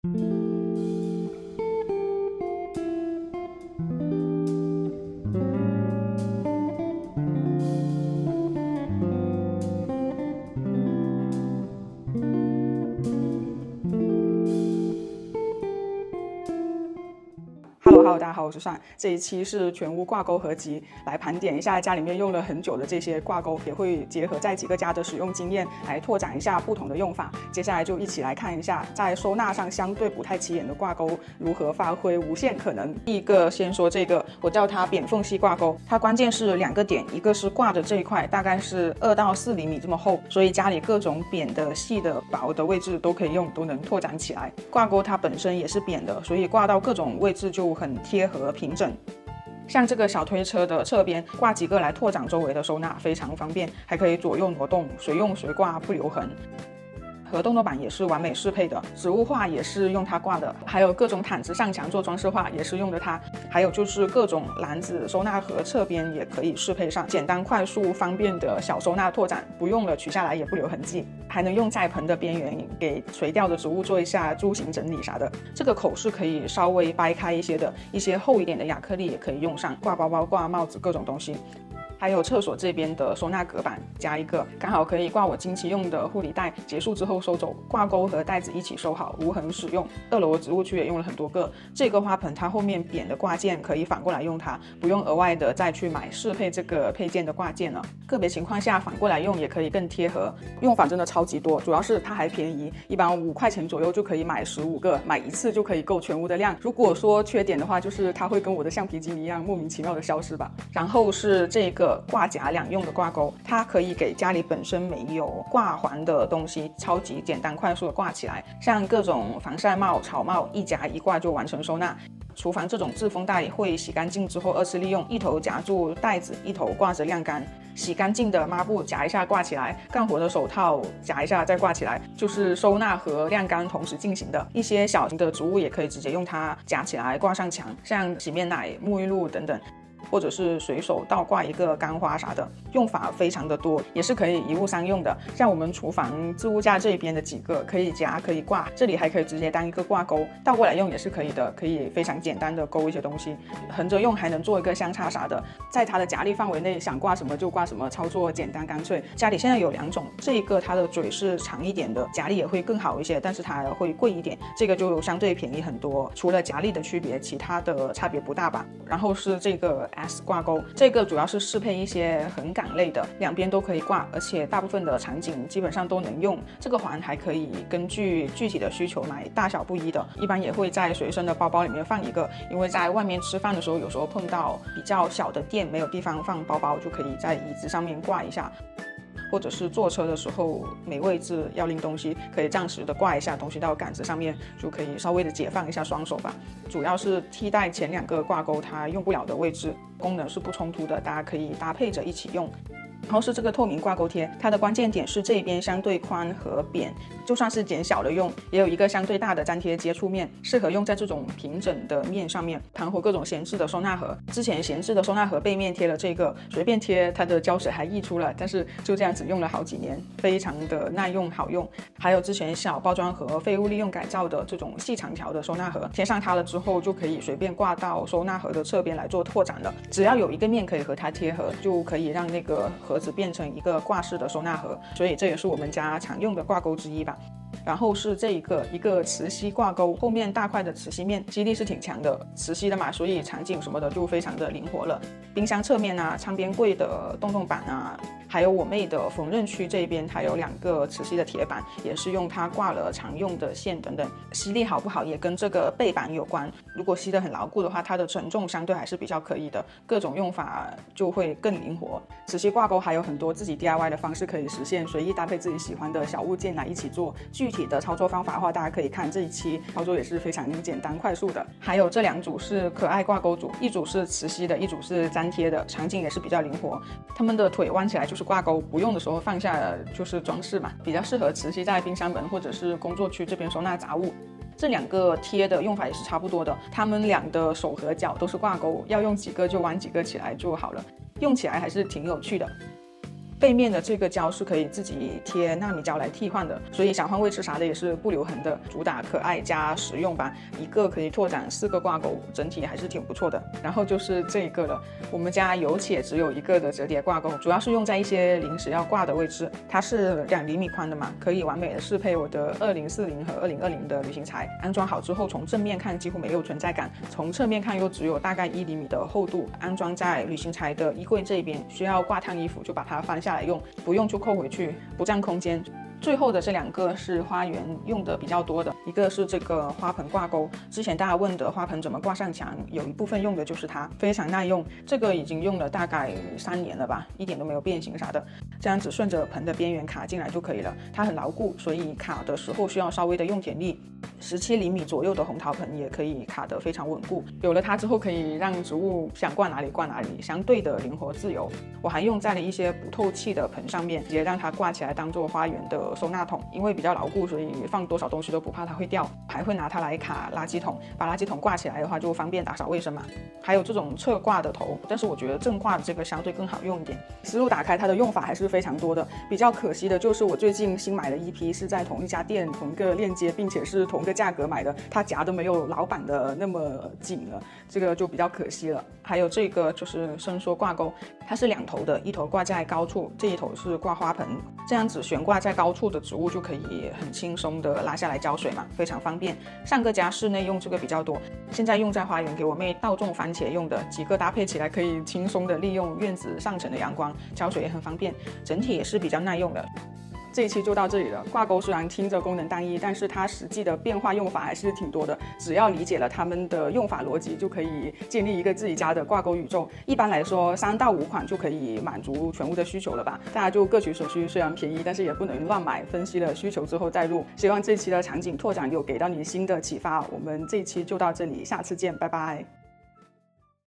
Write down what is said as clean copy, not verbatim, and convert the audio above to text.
Hello， 大家好，我是算。这一期是全屋挂钩合集，来盘点一下家里面用了很久的这些挂钩，也会结合在几个家的使用经验来拓展一下不同的用法。接下来就一起来看一下，在收纳上相对不太起眼的挂钩如何发挥无限可能。第一个先说这个，我叫它扁缝隙挂钩，它关键是2个点，一个是挂的这一块大概是2到4厘米这么厚，所以家里各种扁的、细的、薄的位置都可以用，都能拓展起来。挂钩它本身也是扁的，所以挂到各种位置就很贴合平整。像这个小推车的侧边挂几个来拓展周围的收纳，非常方便，还可以左右挪动，随用随挂不留痕。和动作板也是完美适配的，植物画也是用它挂的，还有各种毯子上墙做装饰画也是用的它，还有就是各种篮子、收纳盒侧边也可以适配上，简单快速方便的小收纳拓展，不用了取下来也不留痕迹，还能用在盆的边缘给垂掉的植物做一下株型整理啥的。这个口是可以稍微掰开一些的，一些厚一点的亚克力也可以用上，挂包包、挂帽子各种东西。还有厕所这边的收纳隔板加一个，刚好可以挂我经期用的护理袋，结束之后收走，挂钩和袋子一起收好，无痕使用。2楼植物区也用了很多个，这个花盆它后面扁的挂件可以反过来用它，不用额外的再去买适配这个配件的挂件了。个别情况下反过来用也可以更贴合，用法真的超级多，主要是它还便宜，一般5块钱左右就可以买15个，买一次就可以够全屋的量。如果说缺点的话，就是它会跟我的橡皮筋一样莫名其妙的消失吧。然后是这个挂夹2用的挂钩，它可以给家里本身没有挂环的东西超级简单快速的挂起来，像各种防晒帽、草帽一夹一挂就完成收纳。厨房这种制风袋会洗干净之后2次利用，一头夹住袋子，一头挂着晾干。洗干净的抹布夹一下挂起来，干活的手套夹一下再挂起来，就是收纳和晾干同时进行的。一些小型的植物也可以直接用它夹起来挂上墙，像洗面奶、沐浴露等等，或者是随手倒挂一个干花啥的，用法非常的多，也是可以一物三用的。像我们厨房置物架这边的几个可以夹可以挂，这里还可以直接当一个挂钩，倒过来用也是可以的，可以非常简单的勾一些东西。横着用还能做一个相插啥的，在它的夹力范围内想挂什么就挂什么，操作简单干脆。家里现在有2种，这一个它的嘴是长一点的，夹力也会更好一些，但是它会贵一点，这个就相对便宜很多。除了夹力的区别，其他的差别不大吧。然后是这个S 挂钩，这个主要是适配一些横杆类的，两边都可以挂，而且大部分的场景基本上都能用。这个环还可以根据具体的需求买大小不一的，一般也会在随身的包包里面放一个，因为在外面吃饭的时候，有时候碰到比较小的店没有地方放包包，就可以在椅子上面挂一下。或者是坐车的时候没位置要拎东西，可以暂时的挂一下东西到杆子上面，就可以稍微的解放一下双手吧。主要是替代前2个挂钩它用不了的位置，功能是不冲突的，大家可以搭配着一起用。然后是这个透明挂钩贴，它的关键点是这边相对宽和扁，就算是减小了用，也有一个相对大的粘贴接触面，适合用在这种平整的面上面，盘活各种闲置的收纳盒。之前闲置的收纳盒背面贴了这个，随便贴它的胶水还溢出了，但是就这样子用了好几年，非常的耐用好用。还有之前小包装盒废物利用改造的这种细长条的收纳盒，贴上它了之后就可以随便挂到收纳盒的侧边来做拓展了，只要有一个面可以和它贴合，就可以让那个盒子变成一个挂式的收纳盒，所以这也是我们家常用的挂钩之一吧。然后是这一个磁吸挂钩，后面大块的磁吸面，吸力是挺强的，磁吸的嘛，所以场景什么的就非常的灵活了。冰箱侧面啊，餐边柜的洞洞板啊，还有我妹的缝纫区这边还有2个磁吸的铁板，也是用它挂了常用的线等等。吸力好不好也跟这个背板有关，如果吸得很牢固的话，它的承重相对还是比较可以的，各种用法就会更灵活。磁吸挂钩还有很多自己 DIY 的方式可以实现，随意搭配自己喜欢的小物件来一起做。具体的操作方法的话，大家可以看这一期，操作也是非常简单快速的。还有这2组是可爱挂钩组，一组是磁吸的，一组是粘贴的，场景也是比较灵活。它们的腿弯起来就是挂钩，不用的时候放下就是装饰嘛，比较适合磁吸在冰箱门或者是工作区这边收纳杂物。这2个贴的用法也是差不多的，它们俩的手和脚都是挂钩，要用几个就弯几个起来就好了，用起来还是挺有趣的。背面的这个胶是可以自己贴纳米胶来替换的，所以想换位置啥的也是不留痕的，主打可爱加实用吧。一个可以拓展4个挂钩，整体还是挺不错的。然后就是这一个了，我们家有且只有一个的折叠挂钩，主要是用在一些临时要挂的位置。它是2厘米宽的嘛，可以完美的适配我的2040和2020的旅行材。安装好之后，从正面看几乎没有存在感，从侧面看又只有大概1厘米的厚度。安装在旅行材的衣柜这边，需要挂烫衣服就把它翻下来用，不用就扣回去，不占空间。最后的这2个是花园用的比较多的，一个是这个花盆挂钩，之前大家问的花盆怎么挂上墙，有一部分用的就是它，非常耐用。这个已经用了大概3年了吧，一点都没有变形啥的，这样子顺着盆的边缘卡进来就可以了。它很牢固，所以卡的时候需要稍微的用点力。17厘米左右的红陶盆也可以卡得非常稳固。有了它之后，可以让植物想挂哪里挂哪里，相对的灵活自由。我还用在了一些不透气的盆上面，直接让它挂起来当做花园的收纳桶，因为比较牢固，所以放多少东西都不怕它会掉。还会拿它来卡垃圾桶，把垃圾桶挂起来的话就方便打扫卫生嘛。还有这种侧挂的头，但是我觉得正挂的这个相对更好用一点。思路打开，它的用法还是非常多的。比较可惜的就是我最近新买的一批是在同一家店、同一个链接，并且是同个价格买的，它夹都没有老版的那么紧了，这个就比较可惜了。还有这个就是伸缩挂钩，它是2头的，一头挂在高处，这一头是挂花盆，这样子悬挂在高处的植物就可以很轻松的拉下来浇水嘛，非常方便。上个家室内用这个比较多，现在用在花园给我妹倒种番茄用的，几个搭配起来可以轻松的利用院子上层的阳光，浇水也很方便，整体也是比较耐用的。这一期就到这里了。挂钩虽然听着功能单一，但是它实际的变化用法还是挺多的。只要理解了它们的用法逻辑，就可以建立一个自己家的挂钩宇宙。一般来说，3到5款就可以满足全屋的需求了吧？大家就各取所需，虽然便宜，但是也不能乱买。分析了需求之后再入。希望这期的场景拓展有给到你新的启发。我们这一期就到这里，下次见，拜拜。